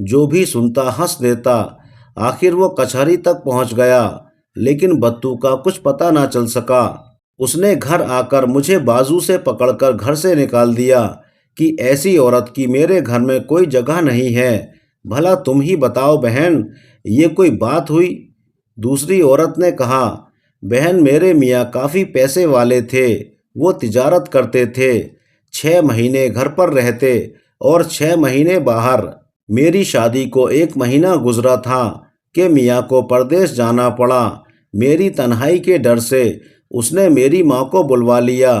جو بھی سنتا ہنس دیتا۔ آخر وہ کچہری تک پہنچ گیا، لیکن بتو کا کچھ پتہ نہ چل سکا۔ اس نے گھر آ کر مجھے بازو سے پکڑ کر گھر سے نکال دیا کہ ایسی عورت کی میرے گھر میں کوئی جگہ نہیں ہے۔ بھلا تم ہی بتاؤ بہن، یہ کوئی بات ہوئی؟ دوسری عورت نے کہا، بہن میرے میاں کافی پیسے والے تھے، وہ تجارت کرتے تھے، 6 مہینے گھر پر رہتے اور 6 مہینے باہر۔ میری شادی کو 1 مہینہ گزرا تھا کہ میاں کو پردیس جانا پڑا۔ میری تنہائی کے ڈر سے اس نے میری ماں کو بلوا لیا۔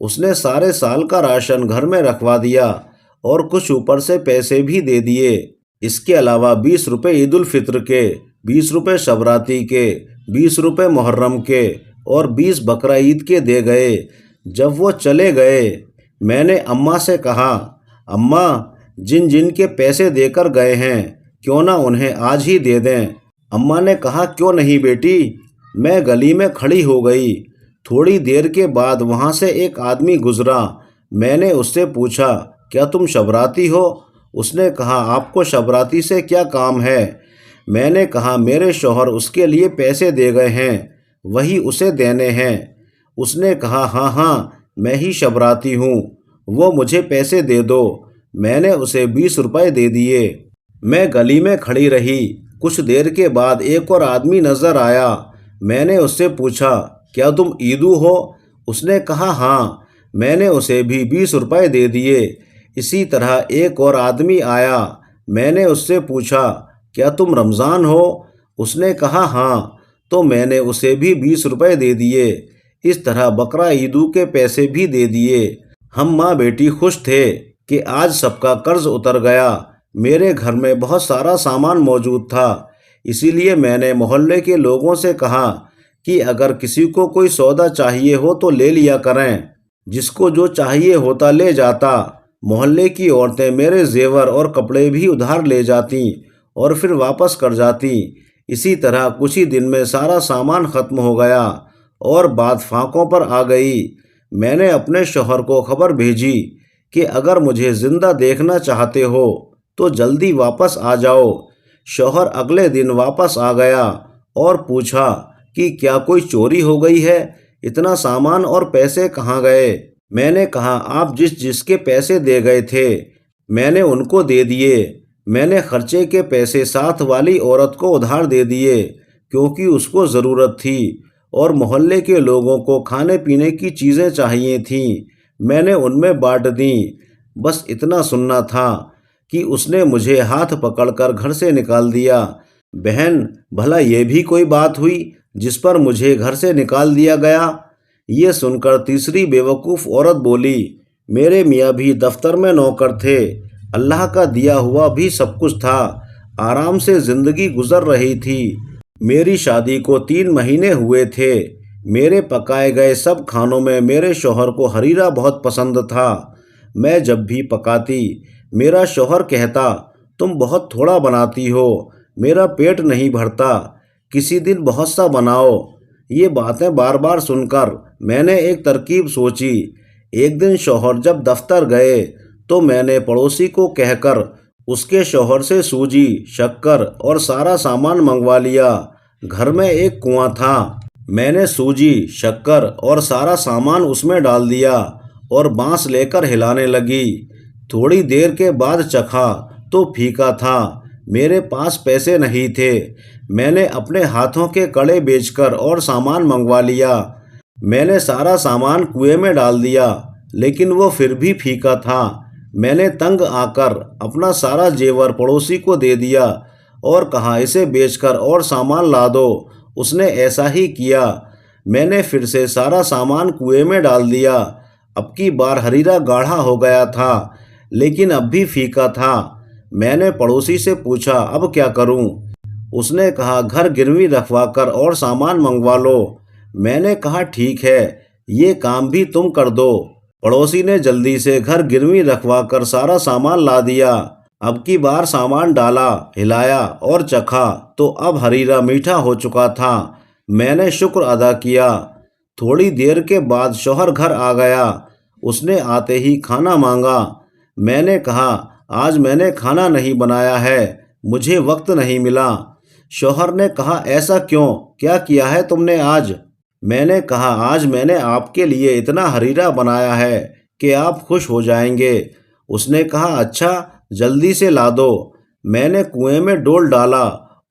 اس نے سارے سال کا راشن گھر میں رکھوا دیا اور کچھ اوپر سے پیسے بھی دے دیے۔ اس کے علاوہ 20 روپے عید الفطر کے، 20 روپے شبراتی کے، 20 روپے محرم کے اور 20 بقرہ عید کے دے گئے۔ جب وہ چلے گئے، میں نے اماں سے کہا، اماں جن جن کے پیسے دے کر گئے ہیں کیوں نہ انہیں آج ہی دے دیں؟ اماں نے کہا، کیوں نہیں بیٹی؟ میں گلی میں کھڑی ہو گئی۔ تھوڑی دیر کے بعد وہاں سے ایک آدمی گزرا۔ میں نے اس سے پوچھا، کیا تم شبراتی ہو؟ اس نے کہا، آپ کو شبراتی سے کیا کام ہے؟ میں نے کہا، میرے شوہر اس کے لیے پیسے دے گئے ہیں، وہی اسے دینے ہیں۔ اس نے کہا، ہاں ہاں میں ہی شبراتی ہوں، وہ مجھے پیسے دے دو۔ میں نے اسے 20 روپے دے دیے۔ میں گلی میں کھڑی رہی۔ کچھ دیر کے بعد ایک اور آدمی نظر آیا۔ میں نے اس سے پوچھا، کیا تم عیدو ہو؟ اس نے کہا، ہاں۔ میں نے اسے بھی 20 روپے دے دیے۔ اسی طرح ایک اور آدمی آیا۔ میں نے اس سے پوچھا، کیا تم رمضان ہو؟ اس نے کہا، ہاں۔ تو میں نے اسے بھی 20 روپے دے دیے۔ اس طرح بقرہ عیدو کے پیسے بھی دے دیے۔ ہم ماں بیٹی خوش تھے کہ آج سب کا قرض اتر گیا۔ میرے گھر میں بہت سارا سامان موجود تھا، اسی لیے میں نے محلے کے لوگوں سے کہا کہ اگر کسی کو کوئی سودا چاہیے ہو تو لے لیا کریں۔ جس کو جو چاہیے ہوتا لے جاتا۔ محلے کی عورتیں میرے زیور اور کپڑے بھی ادھار لے جاتیں اور پھر واپس کر جاتیں۔ اسی طرح کچھ ہی دن میں سارا سامان ختم ہو گیا اور بات فاقوں پر آ گئی۔ میں نے اپنے شوہر کو خبر بھیجی کہ اگر مجھے زندہ دیکھنا چاہتے ہو تو جلدی واپس آ جاؤ۔ شوہر اگلے دن واپس آ گیا اور پوچھا کہ کیا کوئی چوری ہو گئی ہے؟ اتنا سامان اور پیسے کہاں گئے؟ میں نے کہا، آپ جس جس کے پیسے دے گئے تھے میں نے ان کو دے دیے۔ میں نے خرچے کے پیسے ساتھ والی عورت کو ادھار دے دیے کیونکہ اس کو ضرورت تھی، اور محلے کے لوگوں کو کھانے پینے کی چیزیں چاہیے تھیں، میں نے ان میں بانٹ دیں۔ بس اتنا سننا تھا کہ اس نے مجھے ہاتھ پکڑ کر گھر سے نکال دیا۔ بہن بھلا یہ بھی کوئی بات ہوئی جس پر مجھے گھر سے نکال دیا گیا؟ یہ سن کر تیسری بیوقوف عورت بولی، میرے میاں بھی دفتر میں نوکر تھے، اللہ کا دیا ہوا بھی سب کچھ تھا، آرام سے زندگی گزر رہی تھی۔ میری شادی کو 3 مہینے ہوئے تھے۔ میرے پکائے گئے سب کھانوں میں میرے شوہر کو ہریرا بہت پسند تھا۔ میں جب بھی پکاتی میرا شوہر کہتا، تم بہت تھوڑا بناتی ہو، میرا پیٹ نہیں بھرتا، کسی دن بہت سا بناؤ۔ یہ باتیں بار بار سن کر میں نے ایک ترکیب سوچی۔ ایک دن شوہر جب دفتر گئے تو میں نے پڑوسی کو کہہ کر اس کے شوہر سے سوجی، شکر اور سارا سامان منگوا لیا۔ گھر میں ایک کنواں تھا، میں نے سوجی، شکر اور سارا سامان اس میں ڈال دیا اور بانس لے کر ہلانے لگی۔ تھوڑی دیر کے بعد چکھا تو پھیکا تھا۔ میرے پاس پیسے نہیں تھے۔ میں نے اپنے ہاتھوں کے کڑے بیچ کر اور سامان منگوا لیا۔ میں نے سارا سامان کنویں میں ڈال دیا لیکن وہ پھر بھی پھیکا تھا۔ میں نے تنگ آ کر اپنا سارا زیور پڑوسی کو دے دیا اور کہا، اسے بیچ کر اور سامان لا دو۔ اس نے ایسا ہی کیا۔ میں نے پھر سے سارا سامان کنویں میں ڈال دیا۔ اب کی بار ہریرا گاڑھا ہو گیا تھا لیکن اب بھی پھیکا تھا۔ میں نے پڑوسی سے پوچھا، اب کیا کروں؟ اس نے کہا، گھر گروی رکھوا کر اور سامان منگوا لو۔ میں نے کہا، ٹھیک ہے، یہ کام بھی تم کر دو۔ پڑوسی نے جلدی سے گھر گروی رکھوا کر سارا سامان لا دیا۔ اب کی بار سامان ڈالا، ہلایا اور چکھا تو اب ہریرا میٹھا ہو چکا تھا۔ میں نے شکر ادا کیا۔ تھوڑی دیر کے بعد شوہر گھر آ گیا۔ اس نے آتے ہی کھانا مانگا۔ میں نے کہا، آج میں نے کھانا نہیں بنایا ہے، مجھے وقت نہیں ملا۔ شوہر نے کہا ایسا کیوں؟ کیا کیا ہے تم نے آج؟ میں نے کہا آج میں نے آپ کے لیے اتنا حریرہ بنایا ہے کہ آپ خوش ہو جائیں گے۔ اس نے کہا اچھا جلدی سے لا دو۔ میں نے کنویں میں ڈول ڈالا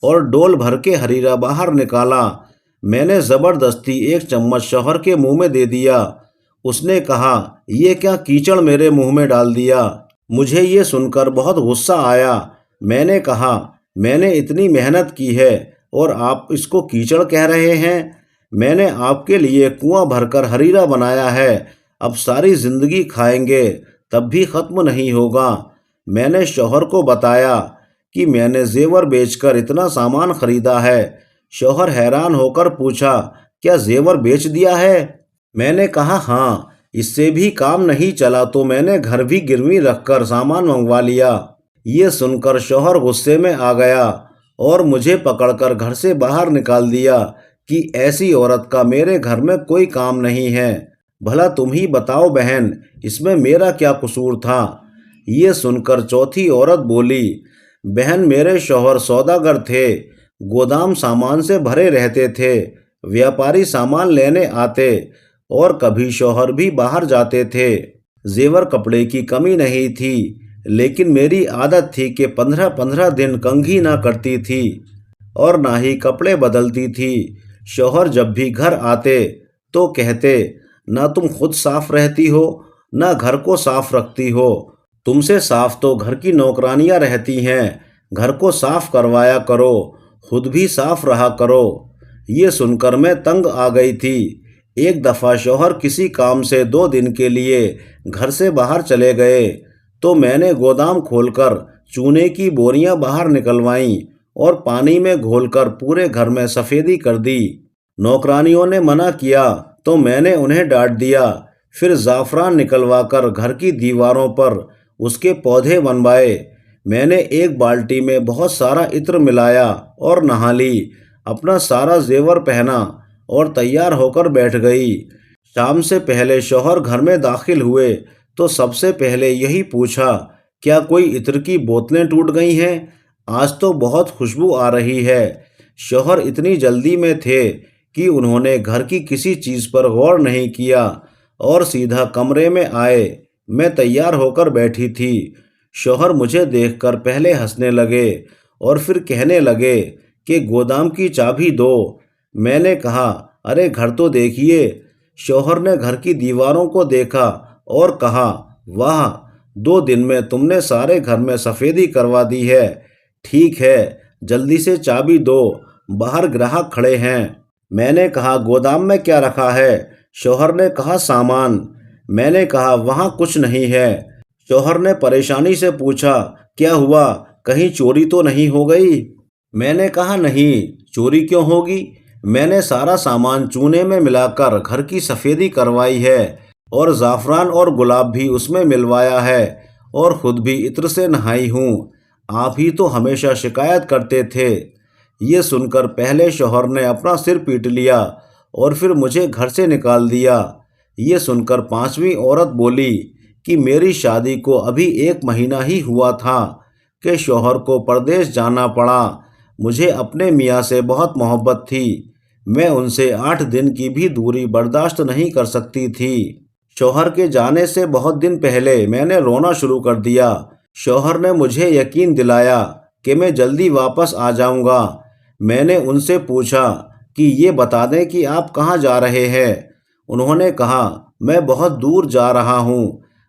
اور ڈول بھر کے حریرہ باہر نکالا۔ میں نے زبردستی ایک چمچ شوہر کے منہ میں دے دیا۔ اس نے کہا یہ کیا کیچڑ میرے منہ میں ڈال دیا؟ مجھے یہ سن کر بہت غصہ آیا۔ میں نے کہا میں نے اتنی محنت کی ہے اور آپ اس کو کیچڑ کہہ رہے ہیں؟ میں نے آپ کے لیے کنواں بھر کر حریرہ بنایا ہے، اب ساری زندگی کھائیں گے تب بھی ختم نہیں ہوگا۔ میں نے شوہر کو بتایا کہ میں نے زیور بیچ کر اتنا سامان خریدا ہے۔ شوہر حیران ہو کر پوچھا کیا زیور بیچ دیا ہے؟ میں نے کہا ہاں، اس سے بھی کام نہیں چلا تو میں نے گھر بھی گروی رکھ کر سامان منگوا لیا۔ یہ سن کر شوہر غصے میں آ گیا اور مجھے پکڑ کر گھر سے باہر نکال دیا کہ ایسی عورت کا میرے گھر میں کوئی کام نہیں ہے۔ بھلا تم ہی بتاؤ بہن، اس میں میرا کیا قصور تھا؟ یہ سن کر چوتھی عورت بولی بہن میرے شوہر سوداگر تھے، گودام سامان سے بھرے رہتے تھے، ویاپاری سامان لینے آتے اور کبھی شوہر بھی باہر جاتے تھے۔ زیور کپڑے کی کمی نہیں تھی، لیکن میری عادت تھی کہ 15 دن کنگھی نہ کرتی تھی اور نہ ہی کپڑے بدلتی تھی۔ شوہر جب بھی گھر آتے تو کہتے نہ تم خود صاف رہتی ہو نہ گھر کو صاف رکھتی ہو، تم سے صاف تو گھر کی نوکرانیاں رہتی ہیں، گھر کو صاف کروایا کرو، خود بھی صاف رہا کرو۔ یہ سن کر میں تنگ آ گئی تھی۔ ایک دفعہ شوہر کسی کام سے 2 دن کے لیے گھر سے باہر چلے گئے تو میں نے گودام کھول کر چونے کی بوریاں باہر نکلوائیں اور پانی میں گھول کر پورے گھر میں سفیدی کر دی۔ نوکرانیوں نے منع کیا تو میں نے انہیں ڈانٹ دیا۔ پھر زعفران نکلوا کر گھر کی دیواروں پر اس کے پودے بنوائے۔ میں نے ایک بالٹی میں بہت سارا عطر ملایا اور نہا لی، اپنا سارا زیور پہنا اور تیار ہو کر بیٹھ گئی۔ شام سے پہلے شوہر گھر میں داخل ہوئے تو سب سے پہلے یہی پوچھا کیا کوئی عطر کی بوتلیں ٹوٹ گئی ہیں؟ آج تو بہت خوشبو آ رہی ہے۔ شوہر اتنی جلدی میں تھے کہ انہوں نے گھر کی کسی چیز پر غور نہیں کیا اور سیدھا کمرے میں آئے۔ میں تیار ہو کر بیٹھی تھی۔ شوہر مجھے دیکھ کر پہلے ہنسنے لگے اور پھر کہنے لگے کہ گودام کی چابی دو۔ میں نے کہا ارے گھر تو دیکھیے۔ شوہر نے گھر کی دیواروں کو دیکھا اور کہا واہ، 2 دن میں تم نے سارے گھر میں سفیدی کروا دی ہے۔ ٹھیک ہے جلدی سے چابی دو، باہر گراہک کھڑے ہیں۔ میں نے کہا گودام میں کیا رکھا ہے؟ شوہر نے کہا سامان۔ میں نے کہا وہاں کچھ نہیں ہے۔ شوہر نے پریشانی سے پوچھا کیا ہوا، کہیں چوری تو نہیں ہو گئی؟ میں نے کہا نہیں، چوری کیوں ہوگی؟ میں نے سارا سامان چونے میں ملا کر گھر کی سفیدی کروائی ہے اور زعفران اور گلاب بھی اس میں ملوایا ہے اور خود بھی عطر سے نہائی ہوں۔ آپ ہی تو ہمیشہ شکایت کرتے تھے۔ یہ سن کر پہلے شوہر نے اپنا سر پیٹ لیا اور پھر مجھے گھر سے نکال دیا۔ یہ سن کر 5ویں عورت بولی کہ میری شادی کو ابھی 1 مہینہ ہی ہوا تھا کہ شوہر کو پردیس جانا پڑا۔ مجھے اپنے میاں سے بہت محبت تھی، میں ان سے 8 دن کی بھی دوری برداشت نہیں کر سکتی تھی۔ شوہر کے جانے سے بہت دن پہلے میں نے رونا شروع کر دیا۔ شوہر نے مجھے یقین دلایا کہ میں جلدی واپس آ جاؤں گا۔ میں نے ان سے پوچھا کہ یہ بتا دیں کہ آپ کہاں جا رہے ہیں؟ انہوں نے کہا میں بہت دور جا رہا ہوں،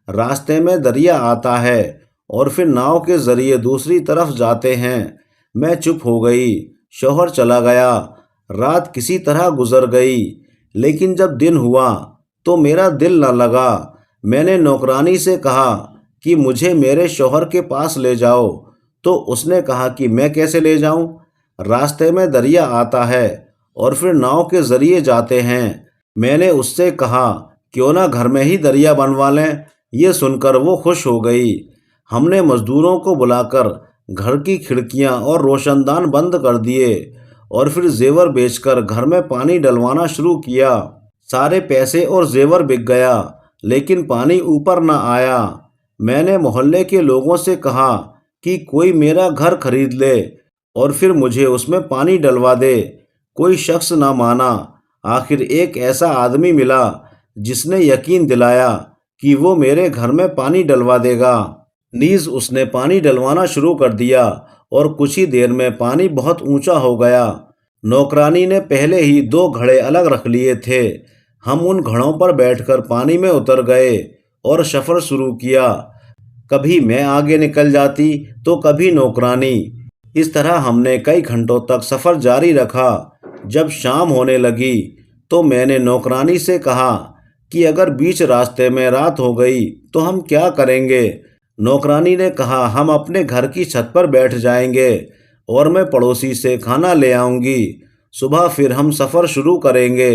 راستے میں دریا آتا ہے اور پھر ناؤ کے ذریعے دوسری طرف جاتے ہیں۔ میں چپ ہو گئی۔ شوہر چلا گیا۔ رات کسی طرح گزر گئی، لیکن جب دن ہوا تو میرا دل نہ لگا۔ میں نے نوکرانی سے کہا کہ مجھے میرے شوہر کے پاس لے جاؤ، تو اس نے کہا کہ میں کیسے لے جاؤں؟ راستے میں دریا آتا ہے اور پھر ناؤ کے ذریعے جاتے ہیں۔ میں نے اس سے کہا کیوں نہ گھر میں ہی دریا بنوا لیں۔ یہ سن کر وہ خوش ہو گئی۔ ہم نے مزدوروں کو بلا کر گھر کی کھڑکیاں اور روشن دان بند کر دیے اور پھر زیور بیچ کر گھر میں پانی ڈلوانا شروع کیا۔ سارے پیسے اور زیور بک گیا، لیکن پانی اوپر نہ آیا۔ میں نے محلے کے لوگوں سے کہا کہ کوئی میرا گھر خرید لے اور پھر مجھے اس میں پانی ڈلوا دے۔ کوئی شخص نہ مانا۔ آخر ایک ایسا آدمی ملا جس نے یقین دلایا کہ وہ میرے گھر میں پانی ڈلوا دے گا۔ نیز اس نے پانی ڈلوانا شروع کر دیا اور کچھ ہی دیر میں پانی بہت اونچا ہو گیا۔ نوکرانی نے پہلے ہی 2 گھڑے الگ رکھ لیے تھے۔ ہم ان گھڑوں پر بیٹھ کر پانی میں اتر گئے اور سفر شروع کیا۔ کبھی میں آگے نکل جاتی تو کبھی نوکرانی۔ اس طرح ہم نے کئی گھنٹوں تک سفر جاری رکھا۔ جب شام ہونے لگی تو میں نے نوکرانی سے کہا کہ اگر بیچ راستے میں رات ہو گئی تو ہم کیا کریں گے؟ نوکرانی نے کہا ہم اپنے گھر کی چھت پر بیٹھ جائیں گے اور میں پڑوسی سے کھانا لے آؤں گی۔ صبح پھر ہم سفر شروع کریں گے۔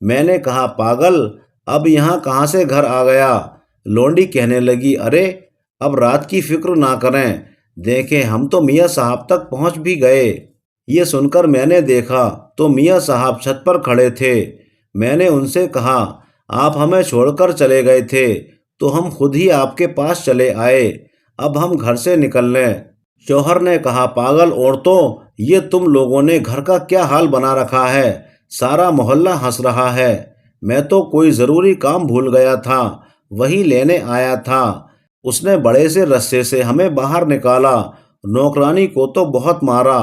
میں نے کہا پاگل، اب یہاں کہاں سے گھر آ گیا؟ لونڈی کہنے لگی ارے اب رات کی فکر نہ کریں، دیکھیں ہم تو میاں صاحب تک پہنچ بھی گئے۔ یہ سن کر میں نے دیکھا تو میاں صاحب چھت پر کھڑے تھے۔ میں نے ان سے کہا آپ ہمیں چھوڑ کر چلے گئے تھے تو ہم خود ہی آپ کے پاس چلے آئے، اب ہم گھر سے نکل لیں۔ شوہر نے کہا پاگل عورتوں، یہ تم لوگوں نے گھر کا کیا حال بنا رکھا ہے؟ سارا محلہ ہنس رہا ہے۔ میں تو کوئی ضروری کام بھول گیا تھا، وہی لینے آیا تھا۔ اس نے بڑے سے رسے سے ہمیں باہر نکالا۔ نوکرانی کو تو بہت مارا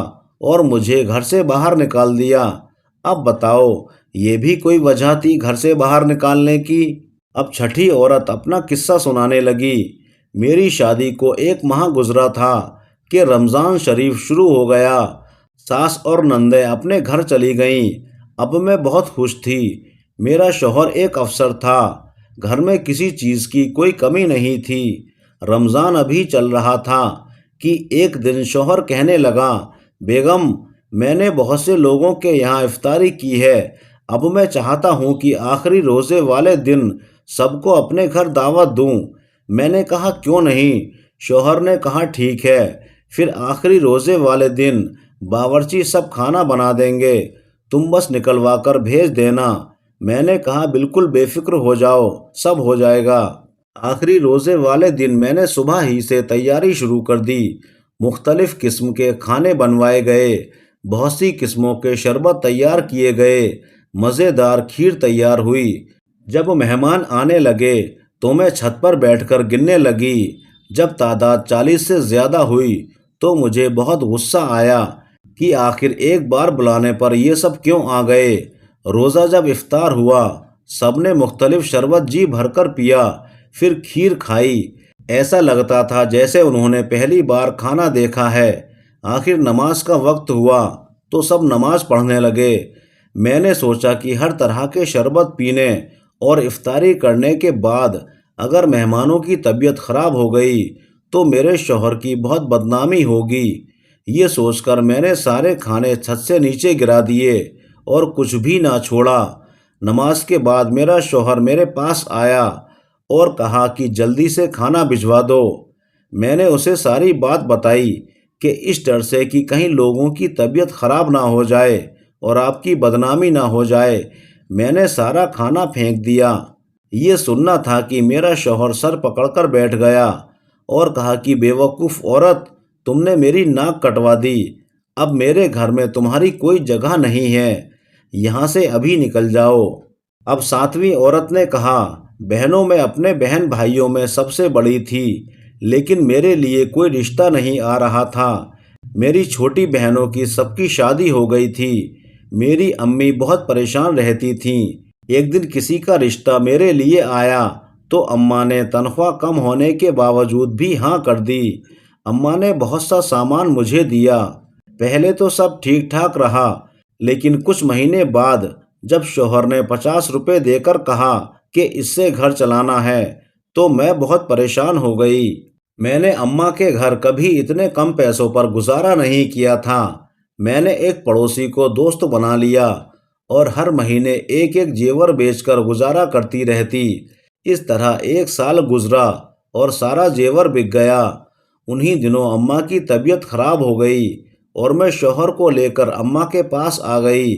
اور مجھے گھر سے باہر نکال دیا۔ اب بتاؤ یہ بھی کوئی وجہ تھی گھر سے باہر نکالنے کی؟ اب چھٹی عورت اپنا قصہ سنانے لگی۔ میری شادی کو 1 ماہ گزرا تھا کہ رمضان شریف شروع ہو گیا۔ ساس اور نندیں اپنے گھر چلی گئیں۔ اب میں بہت خوش تھی۔ میرا شوہر ایک افسر تھا۔ گھر میں کسی چیز کی کوئی کمی نہیں تھی۔ رمضان ابھی چل رہا تھا کہ ایک دن شوہر کہنے لگا بیگم میں نے بہت سے لوگوں کے یہاں افطاری کی ہے، اب میں چاہتا ہوں کہ آخری روزے والے دن سب کو اپنے گھر دعوت دوں۔ میں نے کہا کیوں نہیں؟ شوہر نے کہا ٹھیک ہے، پھر آخری روزے والے دن باورچی سب کھانا بنا دیں گے، تم بس نکلوا کر بھیج دینا۔ میں نے کہا بالکل بے فکر ہو جاؤ، سب ہو جائے گا۔ آخری روزے والے دن میں نے صبح ہی سے تیاری شروع کر دی۔ مختلف قسم کے کھانے بنوائے گئے، بہت سی قسموں کے شربت تیار کیے گئے، مزیدار کھیر تیار ہوئی۔ جب مہمان آنے لگے تو میں چھت پر بیٹھ کر گننے لگی۔ جب تعداد 40 سے زیادہ ہوئی تو مجھے بہت غصہ آیا کہ آخر ایک بار بلانے پر یہ سب کیوں آ گئے۔ روزہ جب افطار ہوا سب نے مختلف شربت جی بھر کر پیا، پھر کھیر کھائی۔ ایسا لگتا تھا جیسے انہوں نے پہلی بار کھانا دیکھا ہے۔ آخر نماز کا وقت ہوا تو سب نماز پڑھنے لگے۔ میں نے سوچا کہ ہر طرح کے شربت پینے اور افطاری کرنے کے بعد اگر مہمانوں کی طبیعت خراب ہو گئی تو میرے شوہر کی بہت بدنامی ہوگی۔ یہ سوچ کر میں نے سارے کھانے چھت سے نیچے گرا دیے اور کچھ بھی نہ چھوڑا۔ نماز کے بعد میرا شوہر میرے پاس آیا اور کہا کہ جلدی سے کھانا بھجوا دو۔ میں نے اسے ساری بات بتائی کہ اس ڈر سے کہ کہیں لوگوں کی طبیعت خراب نہ ہو جائے اور آپ کی بدنامی نہ ہو جائے، میں نے سارا کھانا پھینک دیا۔ یہ سننا تھا کہ میرا شوہر سر پکڑ کر بیٹھ گیا اور کہا کہ بے وقوف عورت، تم نے میری ناک کٹوا دی، اب میرے گھر میں تمہاری کوئی جگہ نہیں ہے، یہاں سے ابھی نکل جاؤ۔ اب 7ویں عورت نے کہا بہنوں میں اپنے بہن بھائیوں میں سب سے بڑی تھی، لیکن میرے لیے کوئی رشتہ نہیں آ رہا تھا۔ میری چھوٹی بہنوں کی سب کی شادی ہو گئی تھی۔ میری امی بہت پریشان رہتی تھیں۔ ایک دن کسی کا رشتہ میرے لیے آیا تو اماں نے تنخواہ کم ہونے کے باوجود بھی ہاں کر دی۔ اماں نے بہت سا سامان مجھے دیا۔ پہلے تو سب ٹھیک ٹھاک رہا، لیکن کچھ مہینے بعد جب شوہر نے 50 روپے دے کر کہا کہ اس سے گھر چلانا ہے تو میں بہت پریشان ہو گئی۔ میں نے اماں کے گھر کبھی اتنے کم پیسوں پر گزارا نہیں کیا تھا۔ میں نے ایک پڑوسی کو دوست بنا لیا اور ہر مہینے ایک ایک زیور بیچ کر گزارا کرتی رہتی۔ اس طرح 1 سال گزرا اور سارا زیور بک گیا۔ انہی دنوں اماں کی طبیعت خراب ہو گئی اور میں شوہر کو لے کر اماں کے پاس آ گئی۔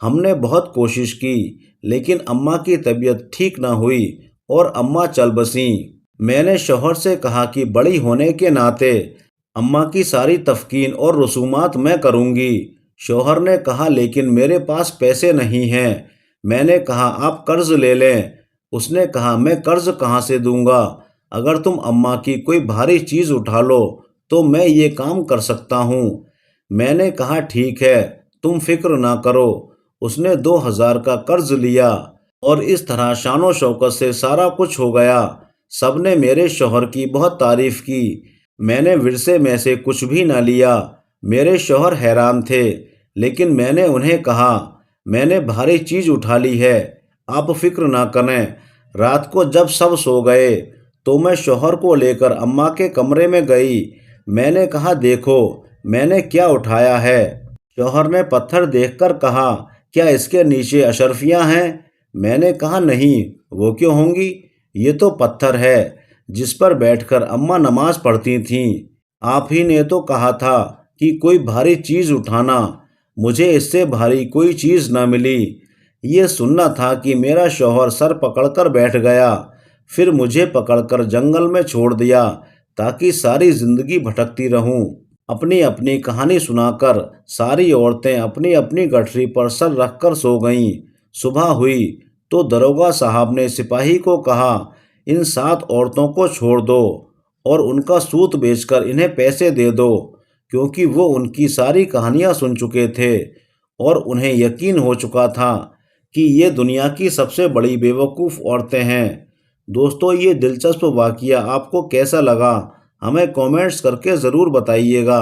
ہم نے بہت کوشش کی لیکن اماں کی طبیعت ٹھیک نہ ہوئی اور اماں چل بسیں۔ میں نے شوہر سے کہا کہ بڑی ہونے کے ناطے اماں کی ساری تفقین اور رسومات میں کروں گی۔ شوہر نے کہا لیکن میرے پاس پیسے نہیں ہیں۔ میں نے کہا آپ قرض لے لیں۔ اس نے کہا میں قرض کہاں سے دوں گا؟ اگر تم اماں کی کوئی بھاری چیز اٹھا لو تو میں یہ کام کر سکتا ہوں۔ میں نے کہا ٹھیک ہے، تم فکر نہ کرو۔ اس نے 2000 کا قرض لیا اور اس طرح شان و شوکت سے سارا کچھ ہو گیا۔ سب نے میرے شوہر کی بہت تعریف کی۔ میں نے ورثے میں سے کچھ بھی نہ لیا۔ میرے شوہر حیران تھے، لیکن میں نے انہیں کہا میں نے بھاری چیز اٹھا لی ہے، آپ فکر نہ کریں۔ رات کو جب سب سو گئے تو میں شوہر کو لے کر اماں کے کمرے میں گئی۔ میں نے کہا دیکھو میں نے کیا اٹھایا ہے۔ شوہر نے پتھر دیکھ کر کہا کیا اس کے نیچے اشرفیاں ہیں؟ میں نے کہا نہیں، وہ کیوں ہوں گی؟ یہ تو پتھر ہے جس پر بیٹھ کر اماں نماز پڑھتی تھیں۔ آپ ہی نے تو کہا تھا کہ کوئی بھاری چیز اٹھانا، مجھے اس سے بھاری کوئی چیز نہ ملی۔ یہ سننا تھا کہ میرا شوہر سر پکڑ کر بیٹھ گیا، پھر مجھے پکڑ کر جنگل میں چھوڑ دیا تاکہ ساری زندگی بھٹکتی رہوں۔ اپنی اپنی کہانی سنا کر ساری عورتیں اپنی اپنی گٹھری پر سر رکھ کر سو گئیں۔ صبح ہوئی تو داروغہ صاحب نے سپاہی کو کہا ان 7 عورتوں کو چھوڑ دو اور ان کا سوت بیچ کر انہیں پیسے دے دو، کیونکہ وہ ان کی ساری کہانیاں سن چکے تھے اور انہیں یقین ہو چکا تھا کہ یہ دنیا کی سب سے بڑی بیوقوف عورتیں ہیں۔ دوستو یہ دلچسپ واقعہ آپ کو کیسا لگا؟ ہمیں کامنٹس کر کے ضرور بتائیے گا۔